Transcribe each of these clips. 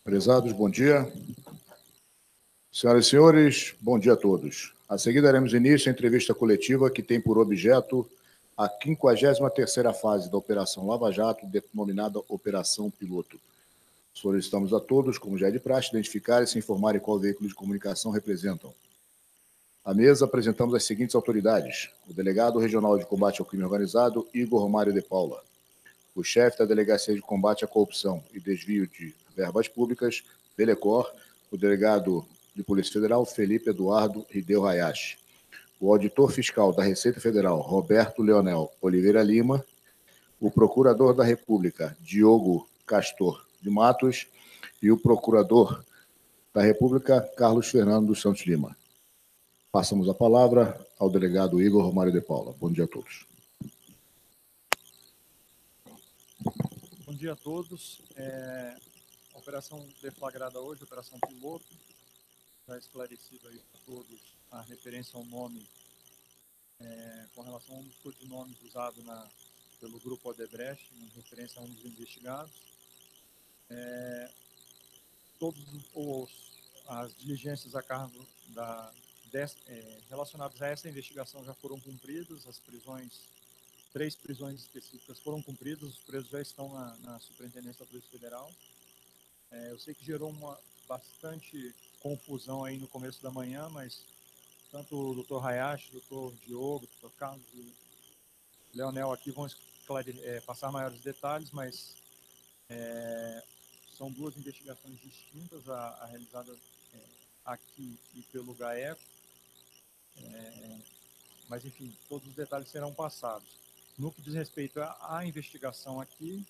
Prezados, bom dia. Senhoras e senhores, bom dia a todos. A seguir daremos início à entrevista coletiva que tem por objeto a 53ª fase da Operação Lava Jato, denominada Operação Piloto. Solicitamos a todos, como já é de praxe, identificar e se informarem qual veículo de comunicação representam. À mesa apresentamos as seguintes autoridades: o delegado regional de combate ao crime organizado, Igor Mário de Paula; o chefe da Delegacia de Combate à Corrupção e Desvio de Verbas Públicas, Delecor, o delegado de Polícia Federal, Felipe Eduardo Hideo Hayashi; o auditor fiscal da Receita Federal, Roberto Leonel Oliveira Lima; o procurador da República, Diogo Castor de Matos; e o procurador da República, Carlos Fernando dos Santos Lima. Passamos a palavra ao delegado Igor Mário de Paula. Bom dia a todos. Bom dia a todos. A operação deflagrada hoje, operação piloto, já esclarecido aí para todos a referência ao nome com relação a um dos codinomes usado pelo grupo Odebrecht, em referência a um dos investigados. As diligências a cargo relacionadas a essa investigação já foram cumpridas, as prisões, 3 prisões específicas foram cumpridas, os presos já estão na Superintendência da Polícia Federal. Eu sei que gerou bastante confusão aí no começo da manhã, mas tanto o Dr. Hayashi, o Dr. Diogo, o Dr. Carlos e o Leonel aqui vão passar maiores detalhes, mas são 2 investigações distintas, a realizada aqui e pelo GAECO, mas enfim, todos os detalhes serão passados. No que diz respeito à investigação aqui,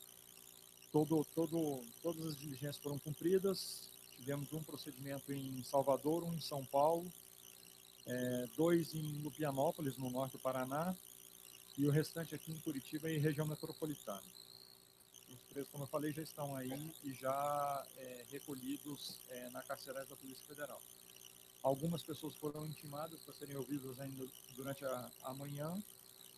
todas as diligências foram cumpridas. Tivemos um procedimento em Salvador, um em São Paulo, 2 em Lupianópolis, no norte do Paraná, e o restante aqui em Curitiba e região metropolitana. Os presos, como eu falei, já estão aí e já recolhidos na carcerária da Polícia Federal. Algumas pessoas foram intimadas para serem ouvidas ainda durante a manhã.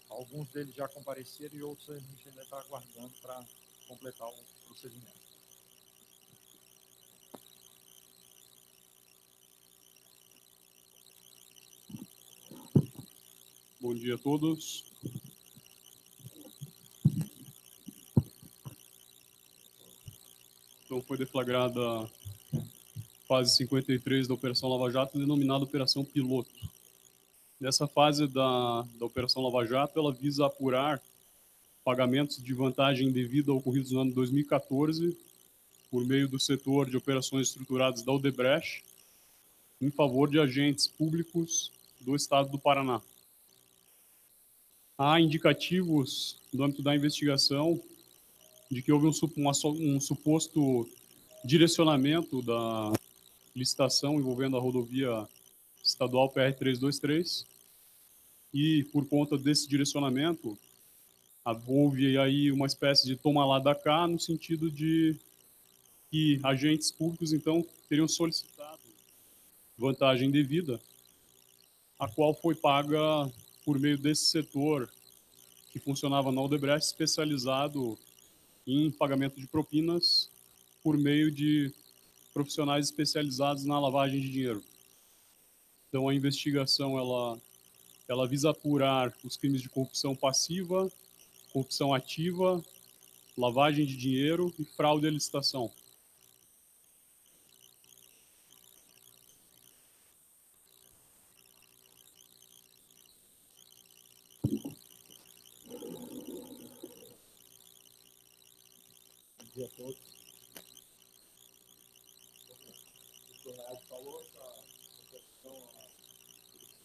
Alguns deles já compareceram e outros a gente ainda está aguardando para completar o procedimento. Bom dia a todos. Então, foi deflagrada a fase 53 da Operação Lava Jato, denominada Operação Piloto. Nessa fase da Operação Lava Jato, ela visa apurar pagamentos de vantagem indevida ocorridos no ano de 2014 por meio do setor de operações estruturadas da Odebrecht em favor de agentes públicos do Estado do Paraná. Há indicativos, no âmbito da investigação, de que houve um suposto direcionamento da licitação envolvendo a rodovia estadual PR-323, e por conta desse direcionamento houve aí uma espécie de toma lá da cá, no sentido de que agentes públicos então teriam solicitado vantagem devida, a qual foi paga por meio desse setor que funcionava na Odebrecht, especializado em pagamento de propinas por meio de profissionais especializados na lavagem de dinheiro. Então, a investigação ela visa apurar os crimes de corrupção passiva, corrupção ativa, lavagem de dinheiro e fraude à licitação. Bom dia a todos.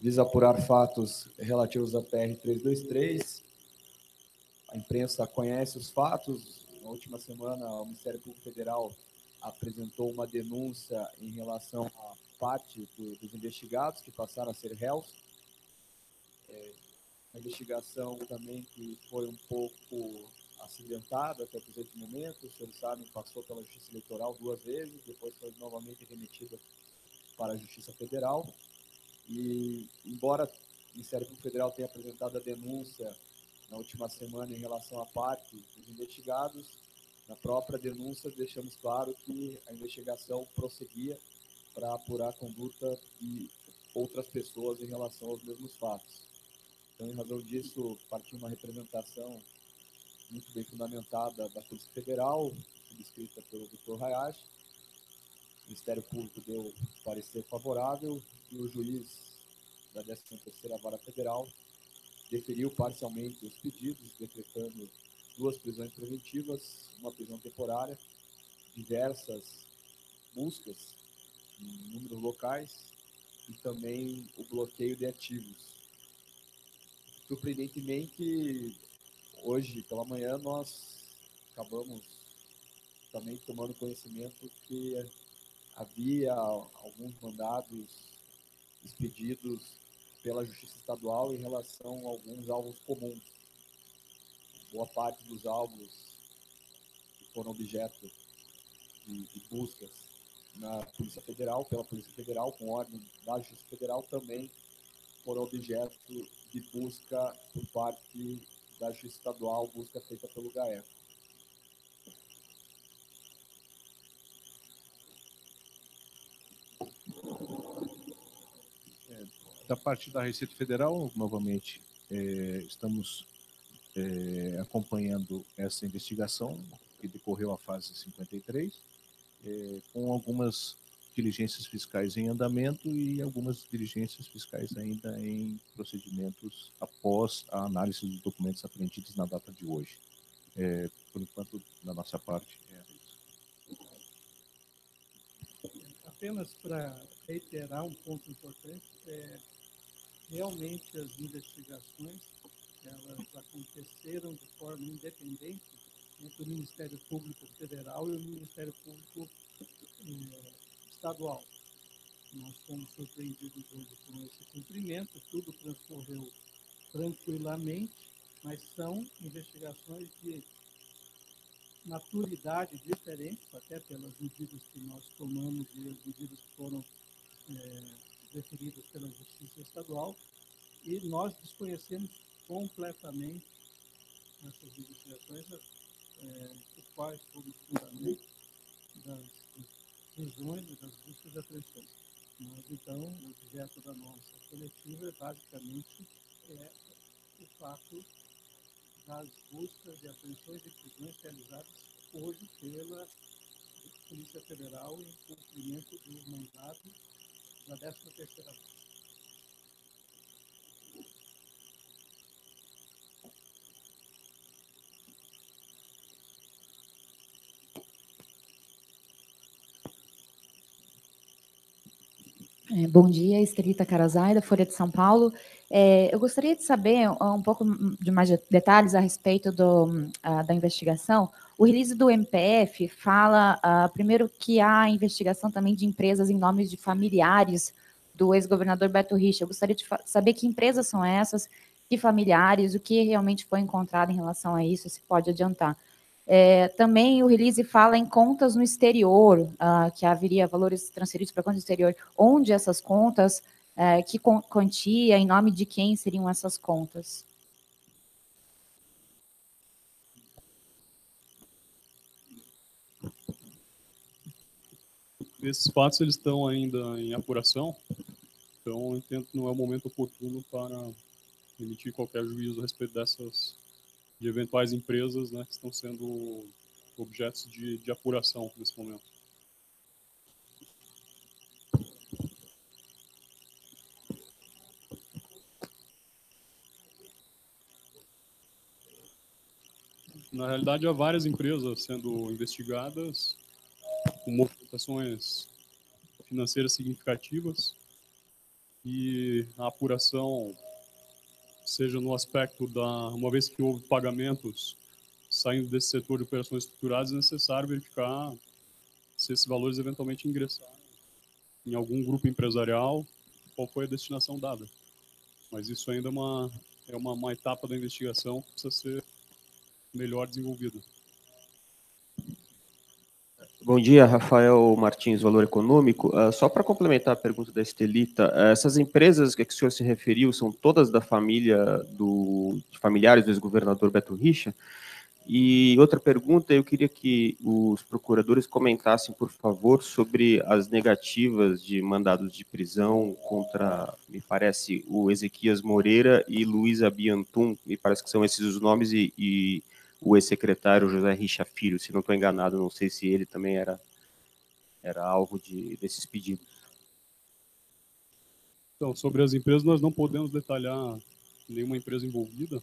Visa apurar fatos relativos à PR-323. A imprensa conhece os fatos. Na última semana, o Ministério Público Federal apresentou uma denúncia em relação a parte dos investigados que passaram a ser réus. A investigação também que foi um pouco acidentada até o presente momento. Os senhores sabem, passou pela Justiça Eleitoral 2 vezes, depois foi novamente remetida para a Justiça Federal. E, embora o Ministério Público Federal tenha apresentado a denúncia na última semana em relação à parte dos investigados, Na própria denúncia, deixamos claro que a investigação prosseguia para apurar a conduta de outras pessoas em relação aos mesmos fatos. Então, em razão disso, partiu uma representação muito bem fundamentada da Polícia Federal, subscrita pelo Dr. Hayashi. O Ministério Público deu parecer favorável e o juiz da 13ª Vara Federal deferiu parcialmente os pedidos, decretando 2 prisões preventivas, uma prisão temporária, diversas buscas em números locais e também o bloqueio de ativos. Surpreendentemente, hoje pela manhã nós acabamos também tomando conhecimento que havia alguns mandados expedidos pela Justiça Estadual em relação a alguns alvos comuns. Boa parte dos alvos que foram objeto de buscas na Polícia Federal, pela Polícia Federal, com ordem da Justiça Federal, também foram objeto de busca por parte da Justiça Estadual, busca feita pelo GAECO. Da parte da Receita Federal, novamente, estamos acompanhando essa investigação que decorreu a fase 53, com algumas diligências fiscais em andamento e algumas diligências fiscais ainda em procedimentos após a análise dos documentos apreendidos na data de hoje. Por enquanto, da nossa parte, é isso. Apenas para reiterar um ponto importante, realmente as investigações elas aconteceram de forma independente entre o Ministério Público Federal e o Ministério Público Estadual. Nós fomos surpreendidos hoje com esse cumprimento, tudo transcorreu tranquilamente, mas são investigações de maturidade diferentes, até pelas medidas que nós tomamos e as medidas que foram deferidas pela Justiça Estadual, e nós desconhecemos completamente essas investigações, os quais foram os fundamentos das prisões e das buscas e apreensões. Mas, então, o objeto da nossa coletiva é basicamente o fato das buscas e apreensões e prisões realizadas hoje pela Polícia Federal em cumprimento dos mandados da 13ª Vara. Bom dia, Estelita Carazai, da Folha de São Paulo. Eu gostaria de saber um pouco de mais detalhes a respeito da investigação. O release do MPF fala, primeiro, que há investigação também de empresas em nome de familiares do ex-governador Beto Richa. Eu gostaria de saber que empresas são essas, que familiares, o que realmente foi encontrado em relação a isso, se pode adiantar. Também o release fala em contas no exterior, que haveria valores transferidos para contas no exterior. Onde essas contas, que quantia, em nome de quem seriam essas contas? Esses fatos eles estão ainda em apuração, então eu entendo que não é o momento oportuno para emitir qualquer juízo a respeito de eventuais empresas, né, que estão sendo objetos de apuração nesse momento. Na realidade, há várias empresas sendo investigadas com movimentações financeiras significativas e a apuração, seja no aspecto uma vez que houve pagamentos saindo desse setor de operações estruturadas, é necessário verificar se esses valores eventualmente ingressaram em algum grupo empresarial, qual foi a destinação dada. Mas isso ainda é uma etapa da investigação que precisa ser melhor desenvolvida. Bom dia, Rafael Martins, Valor Econômico. Só para complementar a pergunta da Estelita, essas empresas que o senhor se referiu são todas da família de familiares do ex-governador Beto Richa? E outra pergunta, eu queria que os procuradores comentassem, por favor, sobre as negativas de mandados de prisão contra, me parece, o Ezequias Moreira e Luísa Biantum, me parece que são esses os nomes, e o ex-secretário José Richa Filho, se não estou enganado, não sei se ele também era alvo desses pedidos. Então, sobre as empresas, nós não podemos detalhar nenhuma empresa envolvida.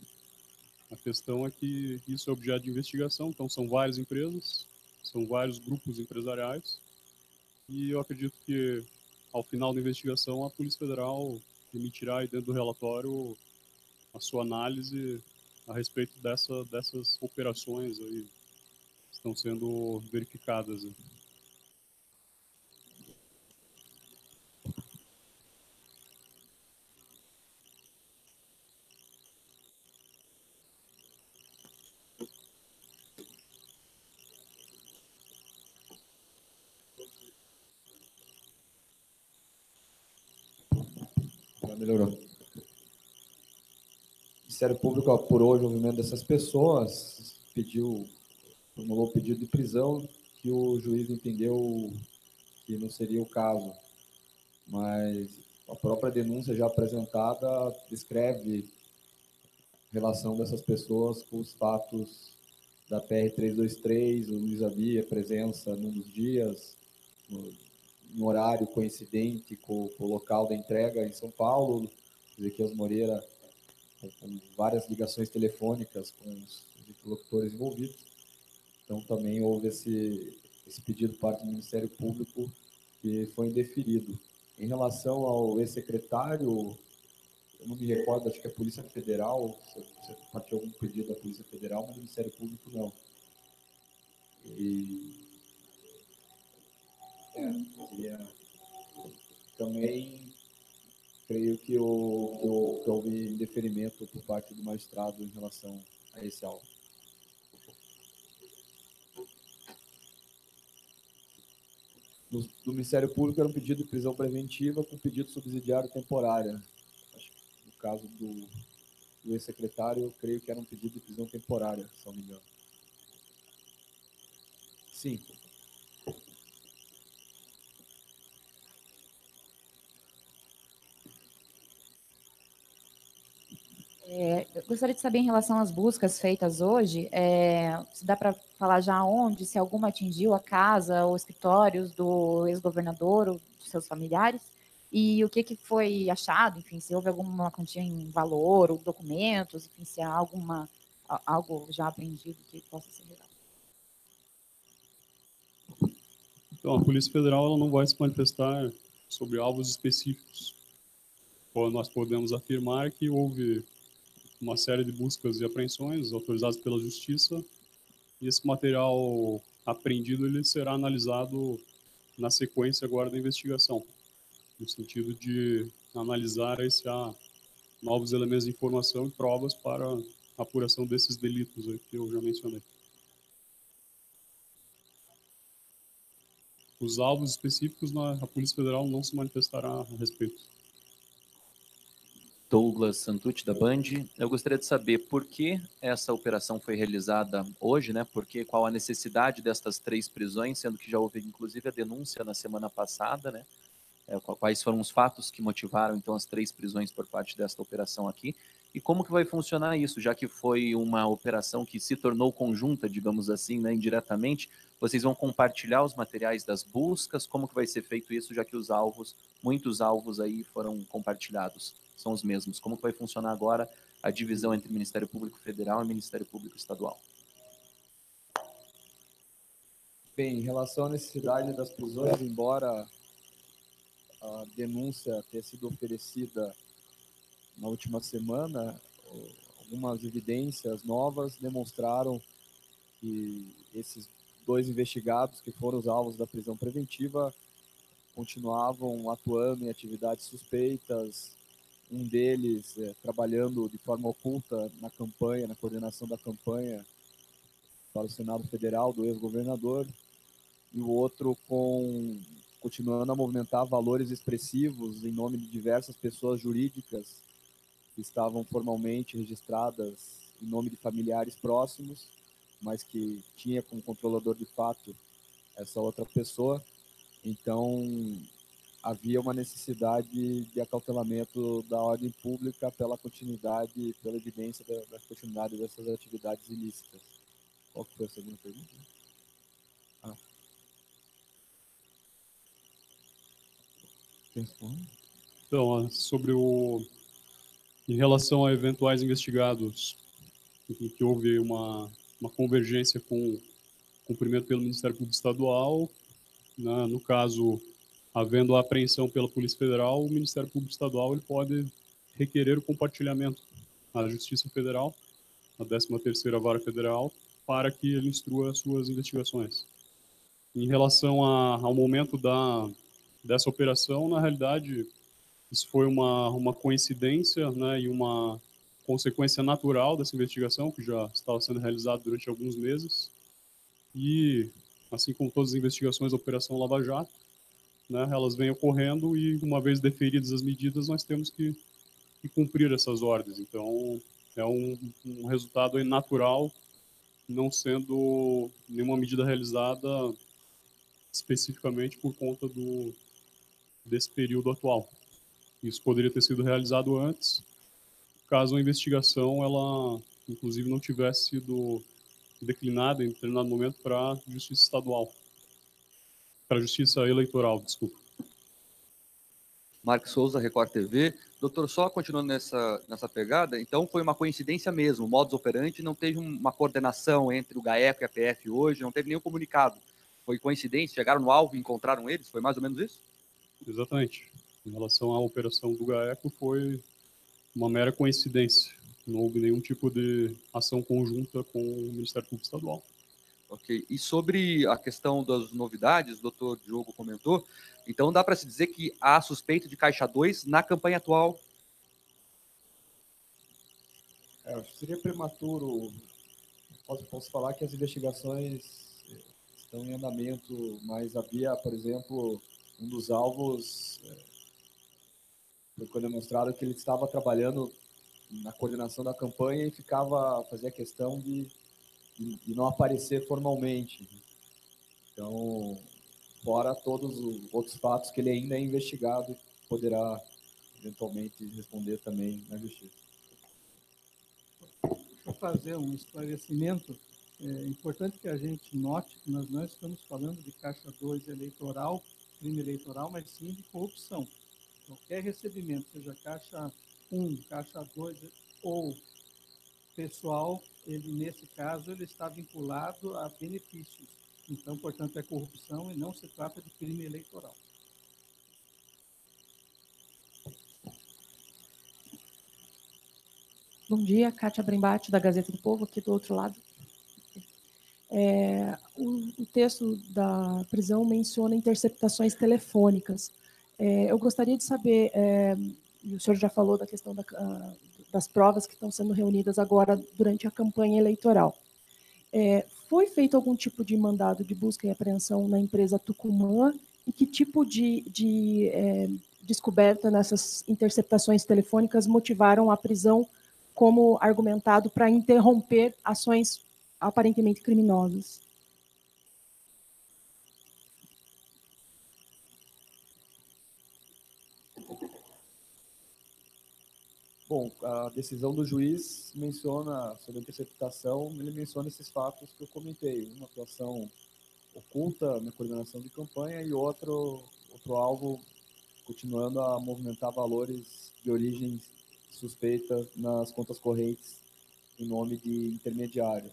A questão é que isso é objeto de investigação, então são várias empresas, são vários grupos empresariais, e eu acredito que, ao final da investigação, a Polícia Federal emitirá aí dentro do relatório a sua análise a respeito dessas operações aí que estão sendo verificadas. Melhorou. O Ministério Público apurou o envolvimento dessas pessoas, formulou pedido de prisão, que o juiz entendeu que não seria o caso. Mas a própria denúncia já apresentada descreve a relação dessas pessoas com os fatos da PR-323, o Luiz Abia, presença num dos dias, no horário coincidente com o local da entrega em São Paulo, Ezequias Moreira com várias ligações telefônicas com os interlocutores envolvidos. Então também houve esse pedido por parte do Ministério Público que foi indeferido. Em relação ao ex-secretário, eu não me recordo, acho que a Polícia Federal, se partiu algum pedido da Polícia Federal, mas o Ministério Público não. Também creio que houve indeferimento por parte do magistrado em relação a esse alvo. Do Ministério Público era um pedido de prisão preventiva com pedido subsidiário temporária. Acho que no caso do ex-secretário, eu creio que era um pedido de prisão temporária, se não me engano. Sim. Eu gostaria de saber, em relação às buscas feitas hoje, se dá para falar já onde, se alguma atingiu a casa ou escritórios do ex-governador ou de seus familiares, e o que foi achado, enfim, se houve alguma quantia em valor ou documentos, enfim, se há algo já apreendido que possa ser revelado. Então, a Polícia Federal ela não vai se manifestar sobre alvos específicos. Nós podemos afirmar que houve uma série de buscas e apreensões autorizadas pela Justiça, e esse material apreendido ele será analisado na sequência agora da investigação, no sentido de analisar se há novos elementos de informação e provas para a apuração desses delitos aí que eu já mencionei. Os alvos específicos, a Polícia Federal não se manifestará a respeito. Douglas Santucci, da Band. Eu gostaria de saber por que essa operação foi realizada hoje, né? Qual a necessidade destas 3 prisões, sendo que já houve, inclusive, a denúncia na semana passada, né? Quais foram os fatos que motivaram, então, as 3 prisões por parte desta operação aqui? E como que vai funcionar isso, já que foi uma operação que se tornou conjunta, digamos assim, né, indiretamente? Vocês vão compartilhar os materiais das buscas? Como que vai ser feito isso, já que muitos alvos aí foram compartilhados? São os mesmos. Como que vai funcionar agora a divisão entre Ministério Público Federal e Ministério Público Estadual? Bem, em relação à necessidade das prisões, embora a denúncia tenha sido oferecida na última semana, algumas evidências novas demonstraram que esses 2 investigados, que foram os alvos da prisão preventiva, continuavam atuando em atividades suspeitas, um deles trabalhando de forma oculta na campanha, na coordenação da campanha para o Senado Federal do ex-governador, e o outro continuando a movimentar valores expressivos em nome de diversas pessoas jurídicas que estavam formalmente registradas em nome de familiares próximos, mas que tinha como controlador de fato essa outra pessoa. Então, havia uma necessidade de acautelamento da ordem pública pela continuidade, pela evidência da continuidade dessas atividades ilícitas. Qual que foi a segunda pergunta? Então, em relação a eventuais investigados, em que houve uma convergência com o cumprimento pelo Ministério Público Estadual, né, no caso, havendo a apreensão pela Polícia Federal, o Ministério Público Estadual ele pode requerer o compartilhamento à Justiça Federal, a 13ª Vara Federal, para que ele instrua as suas investigações. Em relação ao momento dessa operação, na realidade, isso foi uma coincidência, né, e uma consequência natural dessa investigação, que já estava sendo realizada durante alguns meses. E, assim como todas as investigações da Operação Lava Jato, né, elas vêm ocorrendo e, uma vez deferidas as medidas, nós temos que cumprir essas ordens. Então, é um resultado aí natural, não sendo nenhuma medida realizada especificamente por conta desse período atual. Isso poderia ter sido realizado antes, caso a investigação, ela, inclusive, não tivesse sido declinada em determinado momento para a Justiça Estadual. Para a Justiça Eleitoral, desculpa. Marcos Souza, Record TV. Doutor, só continuando nessa pegada, então foi uma coincidência mesmo, o modus operandi não teve uma coordenação entre o GAECO e a PF hoje, não teve nenhum comunicado. Foi coincidência, chegaram no alvo e encontraram eles? Foi mais ou menos isso? Exatamente. Em relação à operação do GAECO, foi uma mera coincidência. Não houve nenhum tipo de ação conjunta com o Ministério Público Estadual. Ok. E sobre a questão das novidades, o doutor Diogo comentou, então dá para se dizer que há suspeita de Caixa 2 na campanha atual? Seria prematuro. Posso falar que as investigações estão em andamento, mas havia, por exemplo, um dos alvos foi demonstrado que ele estava trabalhando na coordenação da campanha e fazia questão de não aparecer formalmente. Então, fora todos os outros fatos que ele ainda é investigado e poderá eventualmente responder também na justiça. Deixa eu fazer um esclarecimento. É importante que a gente note que nós não estamos falando de Caixa 2 eleitoral, crime eleitoral, mas sim de corrupção. Qualquer recebimento, seja Caixa 1, Caixa 2 ou pessoal, ele, nesse caso, ele está vinculado a benefícios. Então, portanto, é corrupção e não se trata de crime eleitoral. Bom dia, Kátia Brembate, da Gazeta do Povo, aqui do outro lado. O texto da prisão menciona interceptações telefônicas. Eu gostaria de saber, e o senhor já falou da questão das provas que estão sendo reunidas agora durante a campanha eleitoral. Foi feito algum tipo de mandado de busca e apreensão na empresa Tucumã e que tipo de descoberta nessas interceptações telefônicas motivaram a prisão como argumentado para interromper ações aparentemente criminosas? Bom, a decisão do juiz menciona, sobre a interceptação, ele menciona esses fatos que eu comentei. Uma atuação oculta na coordenação de campanha e outro alvo continuando a movimentar valores de origem suspeita nas contas correntes em nome de intermediários.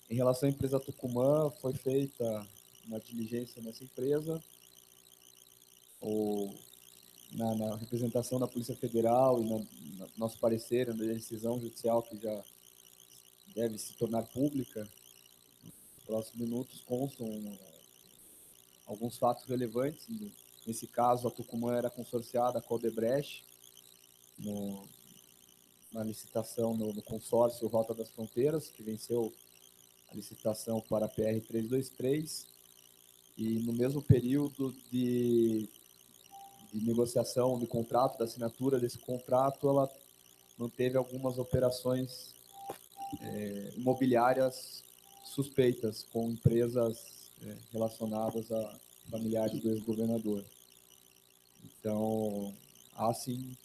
Em relação à empresa Tucumã, foi feita uma diligência nessa empresa, na representação da Polícia Federal e no nosso parecer, na decisão judicial que já deve se tornar pública, nos próximos minutos constam alguns fatos relevantes. Nesse caso, a Tucumã era consorciada com a Odebrecht na licitação no consórcio Rota das Fronteiras, que venceu a licitação para a PR 323, e no mesmo período de negociação de contrato, da assinatura desse contrato, ela manteve algumas operações imobiliárias suspeitas com empresas relacionadas a familiares do ex-governador. Então, há sim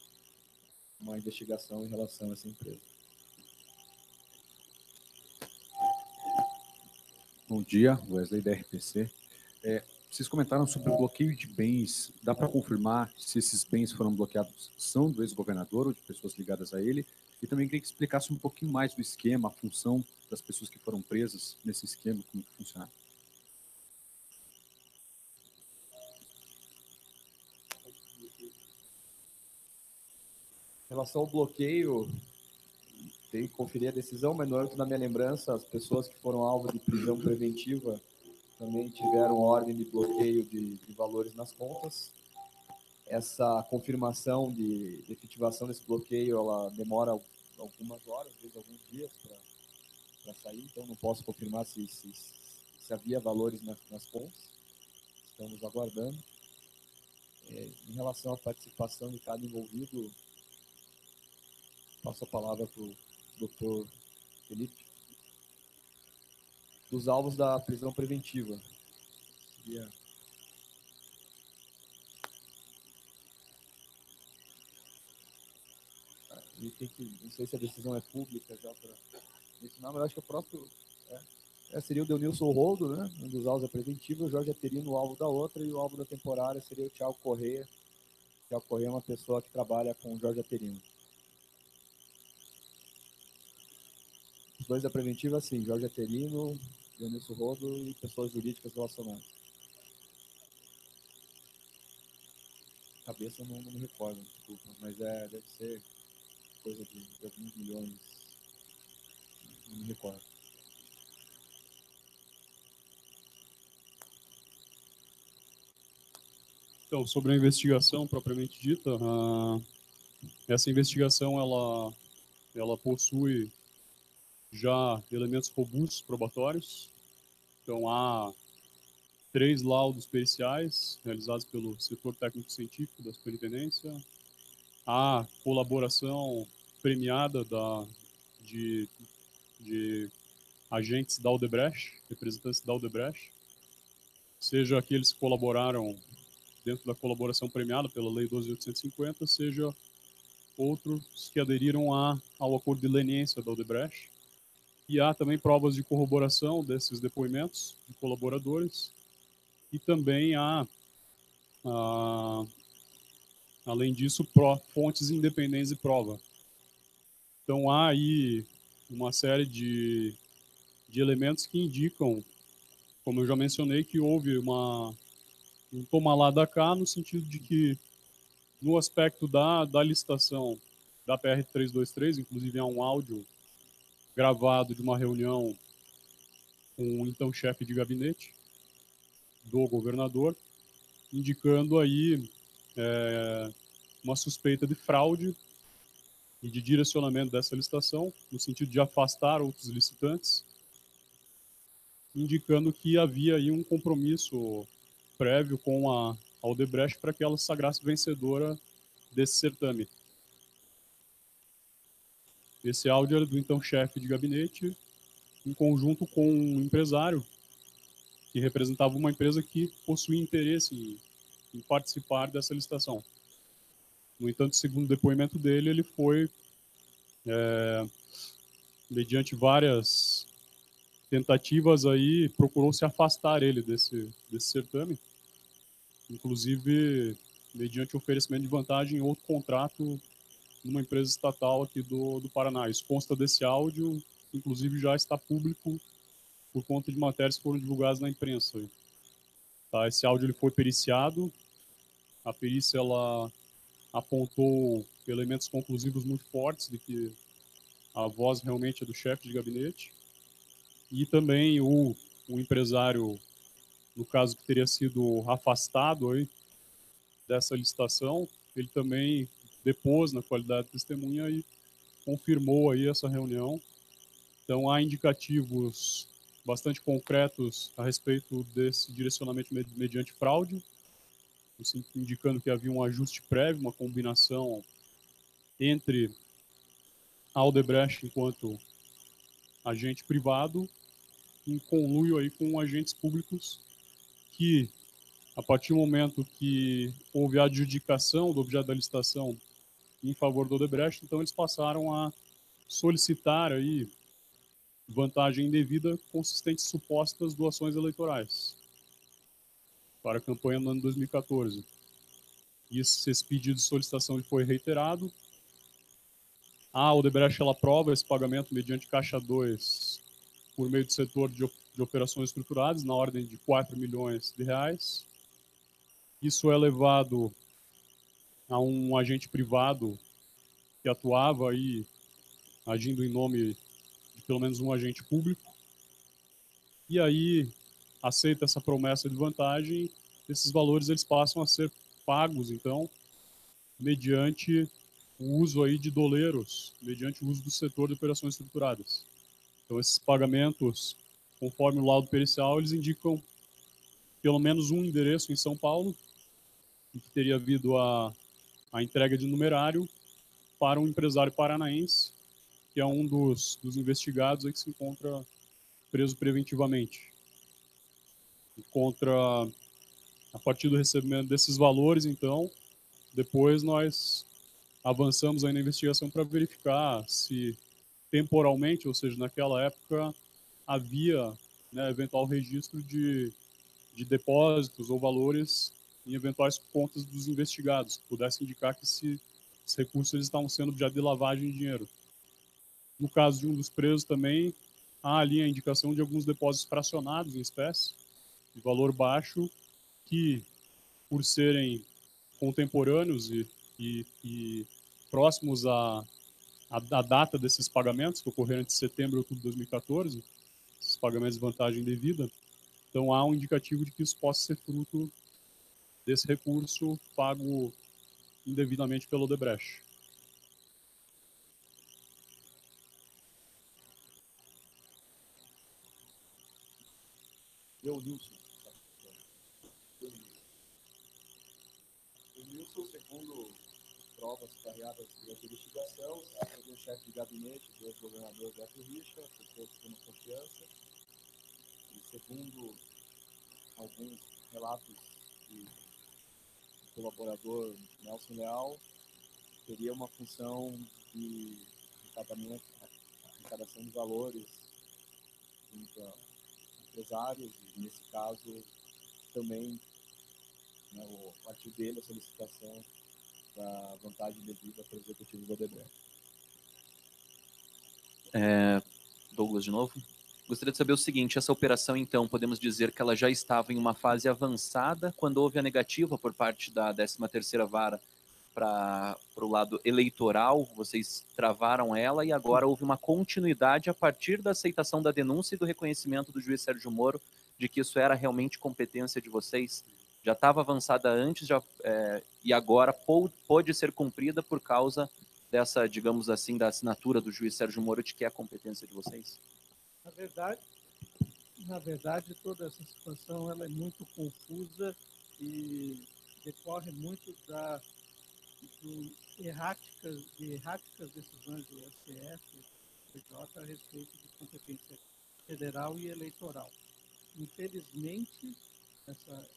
uma investigação em relação a essa empresa. Bom dia, Wesley da RPC. Vocês comentaram sobre o bloqueio de bens. Dá para confirmar se esses bens foram bloqueados são do ex-governador ou de pessoas ligadas a ele? E também queria que explicasse um pouquinho mais do esquema, a função das pessoas que foram presas nesse esquema, como que funciona. Em relação ao bloqueio, tem que conferir a decisão, mas no âmbito da minha lembrança, as pessoas que foram alvo de prisão preventiva também tiveram ordem de bloqueio de valores nas contas. Essa confirmação de efetivação desse bloqueio, ela demora algumas horas, às vezes alguns dias para sair, então não posso confirmar se havia valores nas contas. Estamos aguardando. Em relação à participação de cada envolvido, passo a palavra para o doutor Felipe. Dos alvos da prisão preventiva. Não sei se a decisão é pública já para mencionar, mas acho que o próprio seria o Deunilson Roldo, né? Um dos alvos da preventiva, o Jorge Aterino, o alvo da outra, e o alvo da temporária seria o Thiago Corrêa. O Thiago Corrêa é uma pessoa que trabalha com o Jorge Aterino. Os dois da preventiva, sim, Jorge Aterino, Deunilson Roldo e pessoas jurídicas relacionadas. Cabeça não me recordo, desculpa, mas deve ser coisa de alguns milhões, não me recordo. Então, sobre a investigação propriamente dita, essa investigação ela possui já elementos robustos probatórios. Então, há 3 laudos periciais realizados pelo setor técnico-científico da Superintendência. Há colaboração premiada de agentes da Odebrecht, representantes da Odebrecht, seja aqueles que colaboraram dentro da colaboração premiada pela Lei 12.850, seja outros que aderiram ao acordo de leniência da Odebrecht. E há também provas de corroboração desses depoimentos de colaboradores. E também há, além disso, fontes independentes de prova. Então, há aí uma série de elementos que indicam, como eu já mencionei, que houve um toma lá da cá, no sentido de que, no aspecto da licitação da PR 323, inclusive há um áudio gravado de uma reunião com o então chefe de gabinete do governador, indicando aí uma suspeita de fraude e de direcionamento dessa licitação, no sentido de afastar outros licitantes, indicando que havia aí um compromisso prévio com a Odebrecht para que ela se sagrasse vencedora desse certame. Esse áudio era do então chefe de gabinete, em conjunto com um empresário que representava uma empresa que possuía interesse em participar dessa licitação. No entanto, segundo o depoimento dele, ele foi, mediante várias tentativas aí, procurou se afastar ele desse certame, inclusive mediante oferecimento de vantagem em outro contrato numa empresa estatal aqui do Paraná. Isso consta desse áudio, inclusive já está público por conta de matérias que foram divulgadas na imprensa. Tá, esse áudio ele foi periciado, a perícia ela apontou elementos conclusivos muito fortes de que a voz realmente é do chefe de gabinete, e também o empresário, no caso que teria sido afastado aí dessa licitação, ele também depôs na qualidade de testemunha e confirmou aí essa reunião. Então há indicativos bastante concretos a respeito desse direcionamento mediante fraude, indicando que havia um ajuste prévio, uma combinação entre a Odebrecht enquanto agente privado em conluio aí com agentes públicos que, a partir do momento que houve a adjudicação do objeto da licitação em favor do Odebrecht, então eles passaram a solicitar aí vantagem indevida consistente em supostas doações eleitorais para a campanha no ano 2014. E esse pedido de solicitação foi reiterado. A Odebrecht ela aprova esse pagamento mediante Caixa 2 por meio do setor de operações estruturadas, na ordem de 4 milhões de reais. Isso é levado a um agente privado que atuava aí, agindo em nome de pelo menos um agente público. E aí, aceita essa promessa de vantagem, esses valores eles passam a ser pagos, então, mediante o uso aí de doleiros, mediante o uso do setor de operações estruturadas. Então, esses pagamentos, conforme o laudo pericial, eles indicam pelo menos um endereço em São Paulo, em que teria havido a entrega de numerário para um empresário paranaense, que é um dos investigados aí que se encontra preso preventivamente. Encontra, a partir do recebimento desses valores, então, depois nós avançamos aí na investigação para verificar se temporalmente, ou seja, naquela época, havia, né, eventual registro de depósitos ou valores em eventuais contas dos investigados, que pudesse indicar que esses recursos eles estavam sendo objeto de lavagem de dinheiro. No caso de um dos presos também, há ali a indicação de alguns depósitos fracionados em espécie, de valor baixo, que, por serem contemporâneos e próximos à data desses pagamentos, que ocorreram entre setembro e outubro de 2014, esses pagamentos de vantagem devida, então há um indicativo de que isso possa ser fruto desse recurso pago indevidamente pelo Odebrecht. O Nilson, segundo provas carreadas durante a investigação, o chefe de gabinete do ex-governador Beto Richa, pessoa de extrema confiança, e segundo alguns relatos de colaborador Nelson Leal, teria uma função de arrecadação de valores junto a empresários, e nesse caso também, né, a partir dele, a solicitação da vantagem devida para o executivo do Odebrecht. Douglas, de novo. Gostaria de saber o seguinte, essa operação, então, podemos dizer que ela já estava em uma fase avançada quando houve a negativa por parte da 13ª Vara para o lado eleitoral, vocês travaram ela e agora houve uma continuidade a partir da aceitação da denúncia e do reconhecimento do juiz Sérgio Moro de que isso era realmente competência de vocês. Já estava avançada antes e agora pôde ser cumprida por causa dessa, digamos assim, da assinatura do juiz Sérgio Moro de que é a competência de vocês? Na verdade, toda essa situação ela é muito confusa e decorre muito de erráticas decisões do STF a respeito de competência federal e eleitoral. Infelizmente, essa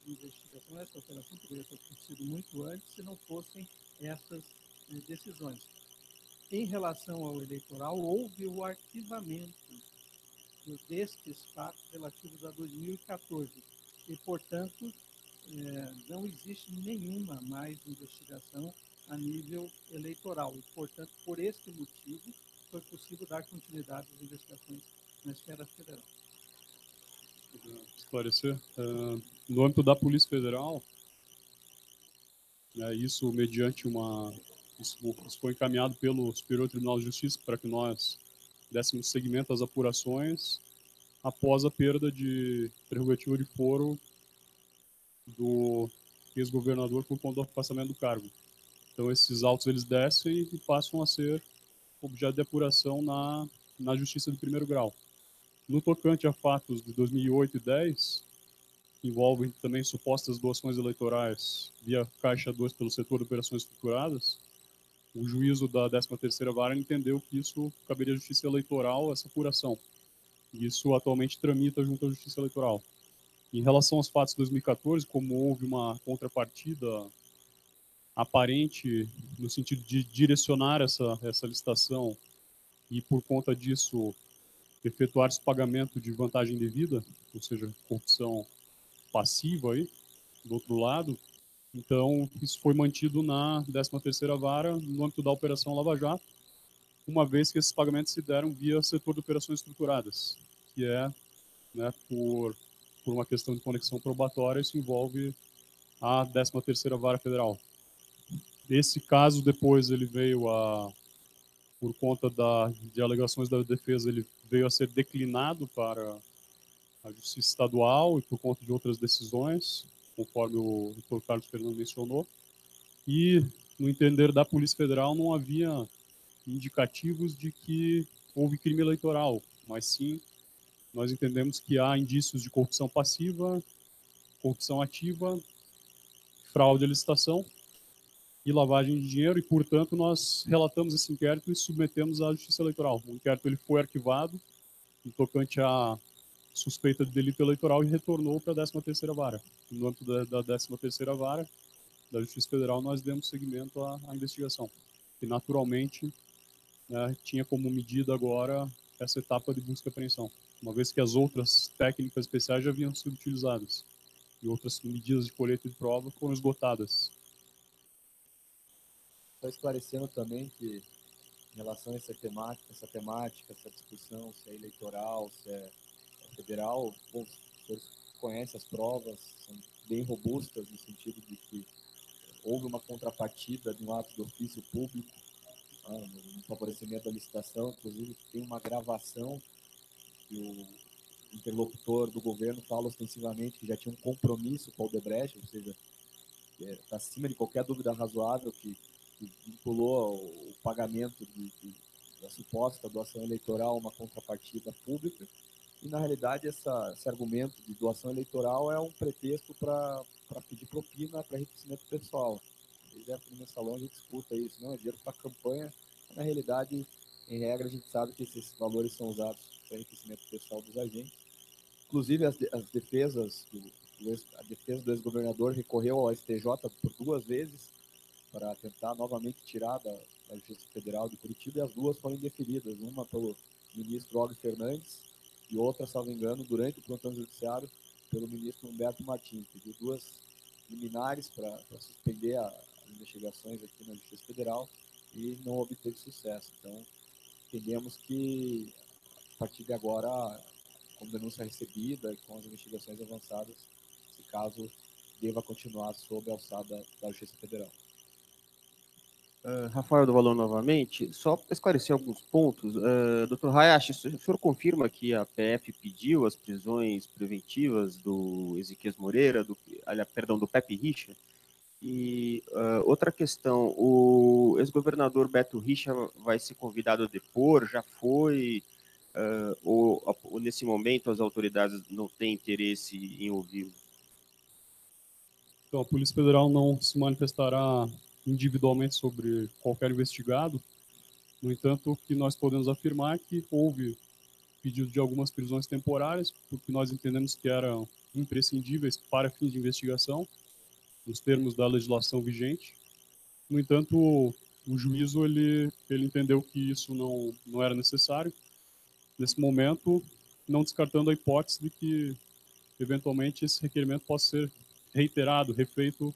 investigação, essa operação poderia ter acontecido muito antes se não fossem essas decisões. Em relação ao eleitoral, houve o arquivamento destes fatos relativos a 2014 e, portanto, não existe nenhuma mais investigação a nível eleitoral e, portanto, por este motivo, foi possível dar continuidade às investigações na esfera federal. Esclarecer, no âmbito da Polícia Federal, isso mediante isso foi encaminhado pelo Superior Tribunal de Justiça para que nós dessemos seguimento às apurações após a perda de prerrogativa de foro do ex-governador por conta do afastamento do cargo. Então esses autos eles descem e passam a ser objeto de apuração na Justiça de primeiro grau. No tocante a fatos de 2008 e 2010, que envolvem também supostas doações eleitorais via Caixa 2 pelo setor de operações estruturadas, o juízo da 13ª Vara entendeu que isso caberia à Justiça Eleitoral, essa apuração. Isso atualmente tramita junto à Justiça Eleitoral. Em relação aos fatos de 2014, como houve uma contrapartida aparente no sentido de direcionar essa licitação e, por conta disso, efetuar-se o pagamento de vantagem devida, ou seja, corrupção passiva aí, do outro lado, então isso foi mantido na 13ª Vara, no âmbito da Operação Lava Jato, uma vez que esses pagamentos se deram via setor de operações estruturadas, que é, né, por uma questão de conexão probatória, isso envolve a 13ª Vara Federal. Esse caso, depois, ele veio por conta de alegações da defesa, ele veio a ser declinado para a Justiça Estadual e por conta de outras decisões, conforme o Dr. Carlos Fernando mencionou. E, no entender da Polícia Federal, não havia indicativos de que houve crime eleitoral, mas sim, nós entendemos que há indícios de corrupção passiva, corrupção ativa, fraude à licitação e lavagem de dinheiro, e, portanto, nós relatamos esse inquérito e submetemos à Justiça Eleitoral. O inquérito ele foi arquivado no tocante à suspeita de delito eleitoral e retornou para a 13ª Vara. No âmbito da 13ª Vara da Justiça Federal, nós demos seguimento à investigação, que naturalmente, né, tinha como medida agora essa etapa de busca e apreensão, uma vez que as outras técnicas especiais já haviam sido utilizadas e outras medidas de colheita de prova foram esgotadas. Só esclarecendo também que, em relação a essa temática, essa discussão, se é eleitoral, se é federal, bom, os senhores conhecem as provas, são bem robustas no sentido de que houve uma contrapartida de um ato de ofício público, no favorecimento da licitação, inclusive tem uma gravação que o interlocutor do governo fala ostensivamente que já tinha um compromisso com a Odebrecht, ou seja, está acima de qualquer dúvida razoável que vinculou o pagamento da suposta doação eleitoral a uma contrapartida pública, e na realidade esse argumento de doação eleitoral é um pretexto para pedir propina para enriquecimento pessoal. Por exemplo, no mensalão a gente escuta isso, não, é dinheiro para campanha, na realidade, em regra, a gente sabe que esses valores são usados para enriquecimento pessoal dos agentes. Inclusive, a defesa do ex-governador recorreu ao STJ por 2 vezes para tentar novamente tirar da Justiça Federal de Curitiba, e as 2 foram indeferidas, uma pelo ministro Og Fernandes e outra, salvo engano, durante o plantão judiciário, pelo ministro Humberto Martins. Pediu 2 liminares para suspender as investigações aqui na Justiça Federal e não obteve sucesso. Então, entendemos que, a partir de agora, com denúncia recebida e com as investigações avançadas, esse caso deva continuar sob a alçada da Justiça Federal. Rafael do Valor novamente, só para esclarecer alguns pontos. Dr. Hayashi, o senhor confirma que a PF pediu as prisões preventivas do Ezequias Moreira, do Pepe Richa? E outra questão, o ex-governador Beto Richa vai ser convidado a depor? Já foi? Ou nesse momento as autoridades não têm interesse em ouvi-lo? Então, a Polícia Federal não se manifestará individualmente sobre qualquer investigado. No entanto, o que nós podemos afirmar é que houve pedido de algumas prisões temporárias, porque nós entendemos que eram imprescindíveis para fins de investigação, nos termos da legislação vigente. No entanto, o juízo ele entendeu que isso não era necessário nesse momento, não descartando a hipótese de que, eventualmente, esse requerimento possa ser reiterado, refeito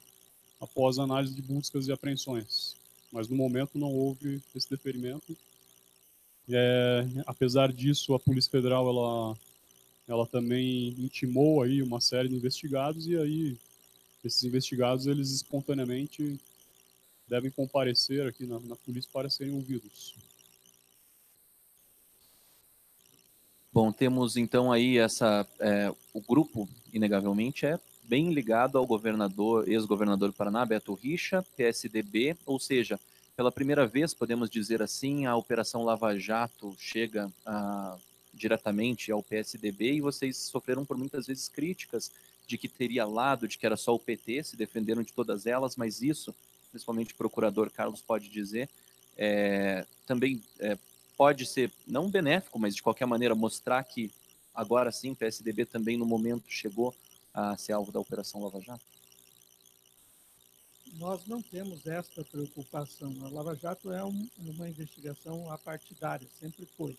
após a análise de buscas e apreensões. Mas, no momento, não houve esse deferimento. Apesar disso, a Polícia Federal ela também intimou aí uma série de investigados, e aí esses investigados, eles espontaneamente devem comparecer aqui na polícia para serem ouvidos. Bom, temos então aí o grupo, inegavelmente, é bem ligado ao ex-governador do Paraná, Beto Richa, PSDB, ou seja, pela primeira vez, podemos dizer assim, a Operação Lava Jato chega diretamente ao PSDB, e vocês sofreram por muitas vezes críticas de que teria lado, de que era só o PT, se defenderam de todas elas, mas isso, principalmente o procurador Carlos pode dizer, também pode ser, não benéfico, mas de qualquer maneira mostrar que agora sim, o PSDB também no momento chegou a ser alvo da Operação Lava Jato? Nós não temos esta preocupação. A Lava Jato é uma investigação apartidária, sempre foi.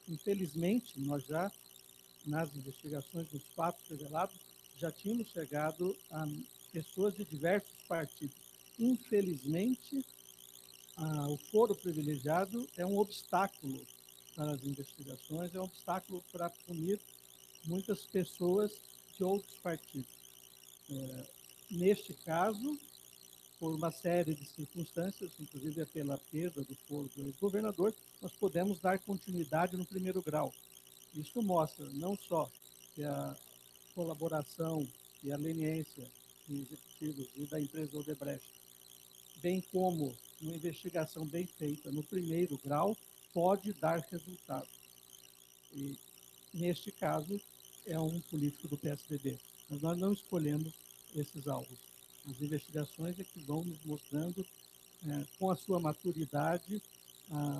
Infelizmente, nós já, nas investigações dos fatos revelados, já tínhamos chegado a pessoas de diversos partidos. Infelizmente, o foro privilegiado é um obstáculo para as investigações, é um obstáculo para punir muitas pessoas de outros partidos. Neste caso, por uma série de circunstâncias, inclusive pela perda do foro do ex-governador, nós podemos dar continuidade no primeiro grau. Isso mostra não só que a colaboração e a leniência dos executivos e da empresa Odebrecht, bem como uma investigação bem feita no primeiro grau, pode dar resultado. E, neste caso, é um político do PSDB. Mas nós não escolhemos esses alvos. As investigações é que vão nos mostrando, com a sua maturidade,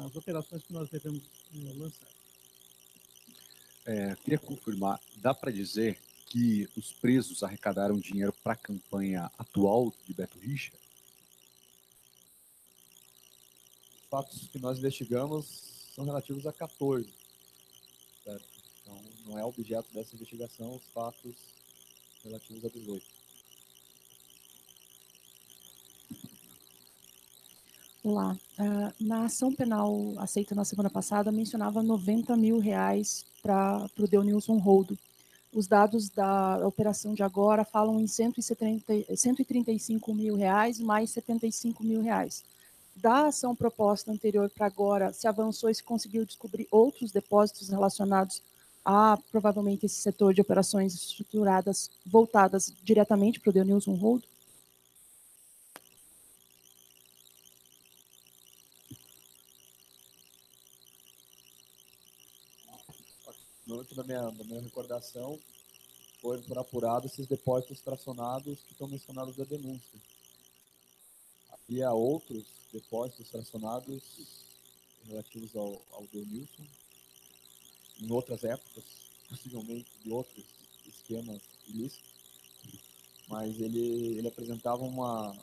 as operações que nós devemos lançar. Queria confirmar, dá para dizer que os presos arrecadaram dinheiro para a campanha atual de Beto Richa? Os fatos que nós investigamos são relativos a 14. Certo? Então, não é objeto dessa investigação os fatos relativos a 18. Olá. Na ação penal aceita na semana passada, mencionava R$90 mil para o Denilson Roldo. Os dados da operação de agora falam em R$135 mil mais R$75 mil. Da ação proposta anterior para agora, se avançou e se conseguiu descobrir outros depósitos relacionados a, provavelmente, esse setor de operações estruturadas voltadas diretamente para o Denilson Roldo? Da minha recordação, foram por apurado esses depósitos fracionados que estão mencionados na denúncia. Havia outros depósitos fracionados relativos ao Denilson, em outras épocas, possivelmente de outros esquemas ilícitos, mas ele apresentava uma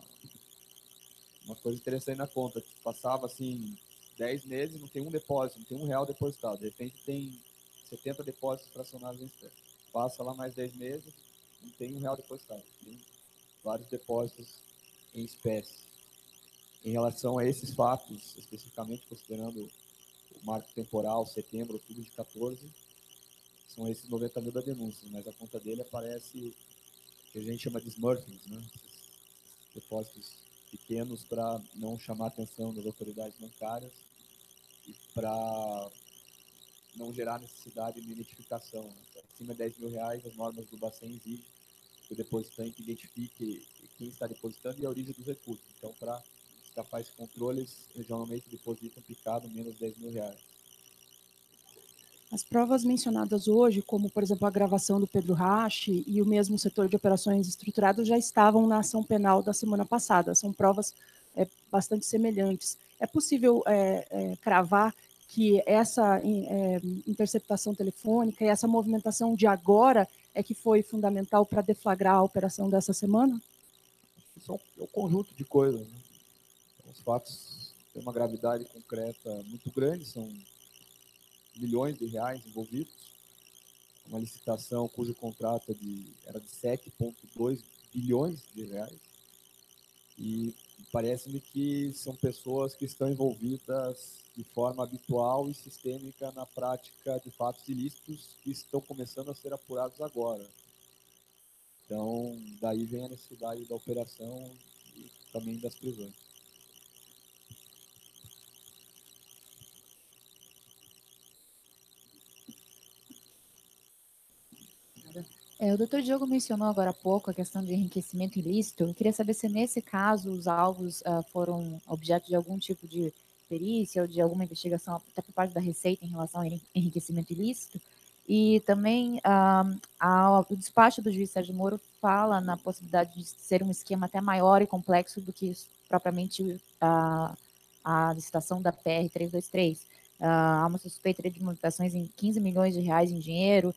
coisa interessante na conta, que passava assim 10 meses, não tem um depósito, não tem R$1 depositado, de repente tem 70 depósitos fracionados em espécie. Passa lá mais 10 meses, não tem R$1 depositado, tem vários depósitos em espécie. Em relação a esses fatos, especificamente considerando o marco temporal, setembro, outubro de 14, são esses 90 mil da denúncia, mas a conta dele aparece, que a gente chama de smurfings, né? Esses depósitos pequenos para não chamar a atenção das autoridades bancárias e para não gerar necessidade de identificação. Né? Acima de R$10 mil, as normas do Bacen exigem que o depositante identifique quem está depositando e a origem dos recursos. Então, para escapar esse controle, eles geralmente depositam picado menos R$10 mil. As provas mencionadas hoje, como, por exemplo, a gravação do Pedro Rache e o mesmo setor de operações estruturadas, já estavam na ação penal da semana passada. São provas bastante semelhantes. É possível cravar que essa interceptação telefônica e essa movimentação de agora é que foi fundamental para deflagrar a operação dessa semana? São um conjunto de coisas. Né? Os fatos têm uma gravidade concreta muito grande, são milhões de reais envolvidos, uma licitação cujo contrato era de 7,2 bilhões de reais, e parece-me que são pessoas que estão envolvidas de forma habitual e sistêmica na prática de fatos ilícitos que estão começando a ser apurados agora. Então, daí vem a necessidade da operação e também das prisões. O doutor Diogo mencionou agora há pouco a questão de enriquecimento ilícito. Eu queria saber se, nesse caso, os alvos foram objeto de algum tipo de perícia ou de alguma investigação, até por parte da Receita, em relação ao enriquecimento ilícito. E também o despacho do juiz Sérgio Moro fala na possibilidade de ser um esquema até maior e complexo do que propriamente a licitação da PR 323. Há uma suspeita de movimentações em 15 milhões de reais em dinheiro,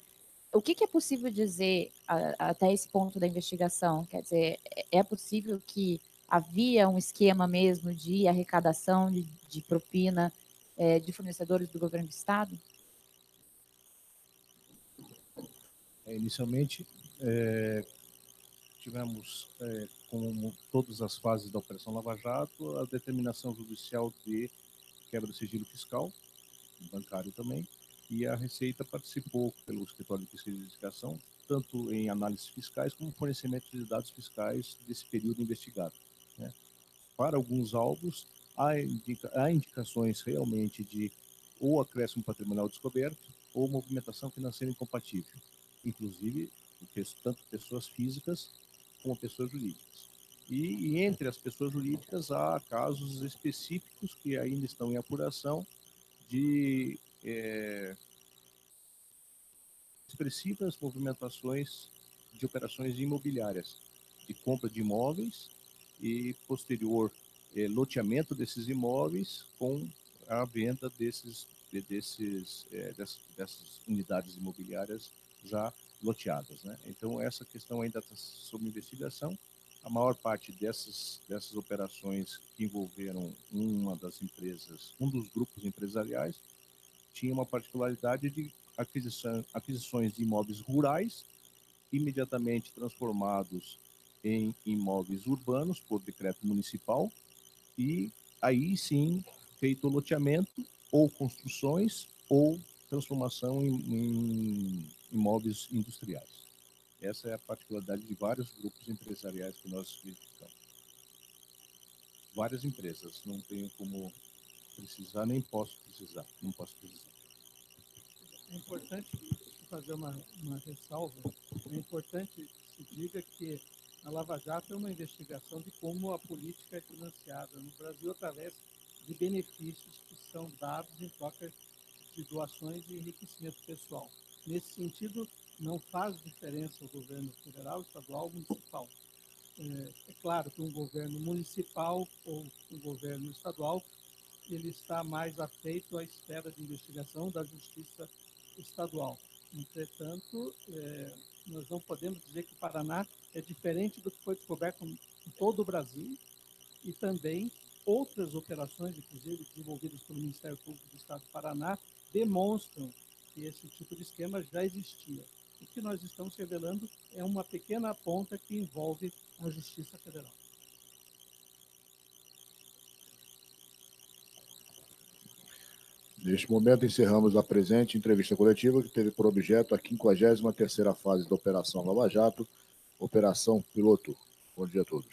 o que é possível dizer até esse ponto da investigação? Quer dizer, é possível que havia um esquema mesmo de arrecadação de propina de fornecedores do governo do Estado? Inicialmente, tivemos, como todas as fases da Operação Lava Jato, a determinação judicial de quebra do sigilo fiscal, bancário também, e a Receita participou pelo Escritório de Pesquisa e Investigação, tanto em análises fiscais como fornecimento de dados fiscais desse período investigado, né? Para alguns alvos, há indicações realmente de ou acréscimo patrimonial descoberto ou movimentação financeira incompatível, inclusive tanto pessoas físicas como pessoas jurídicas. E entre as pessoas jurídicas há casos específicos que ainda estão em apuração de expressivas movimentações de operações imobiliárias, de compra de imóveis e posterior loteamento desses imóveis com a venda dessas unidades imobiliárias já loteadas, né? Então essa questão ainda está sob investigação. A maior parte dessas operações que envolveram uma das empresas, um dos grupos empresariais, tinha uma particularidade de aquisições de imóveis rurais, imediatamente transformados em imóveis urbanos por decreto municipal, e aí sim feito o loteamento ou construções ou transformação em imóveis industriais. Essa é a particularidade de vários grupos empresariais que nós verificamos. Várias empresas, não tenho como precisar, nem posso precisar, não posso precisar. É importante fazer uma ressalva. É importante que se diga que a Lava Jato é uma investigação de como a política é financiada no Brasil através de benefícios que são dados em troca de doações e enriquecimento pessoal. Nesse sentido, não faz diferença o governo federal, estadual ou municipal. É claro que um governo municipal ou um governo estadual ele está mais afeito à esfera de investigação da justiça estadual. Entretanto, nós não podemos dizer que o Paraná é diferente do que foi descoberto em todo o Brasil e também outras operações, inclusive desenvolvidas pelo Ministério Público do Estado do Paraná, demonstram que esse tipo de esquema já existia. O que nós estamos revelando é uma pequena ponta que envolve a Justiça Federal. Neste momento, encerramos a presente entrevista coletiva, que teve por objeto a 53ª fase da Operação Lava Jato, Operação Piloto. Bom dia a todos.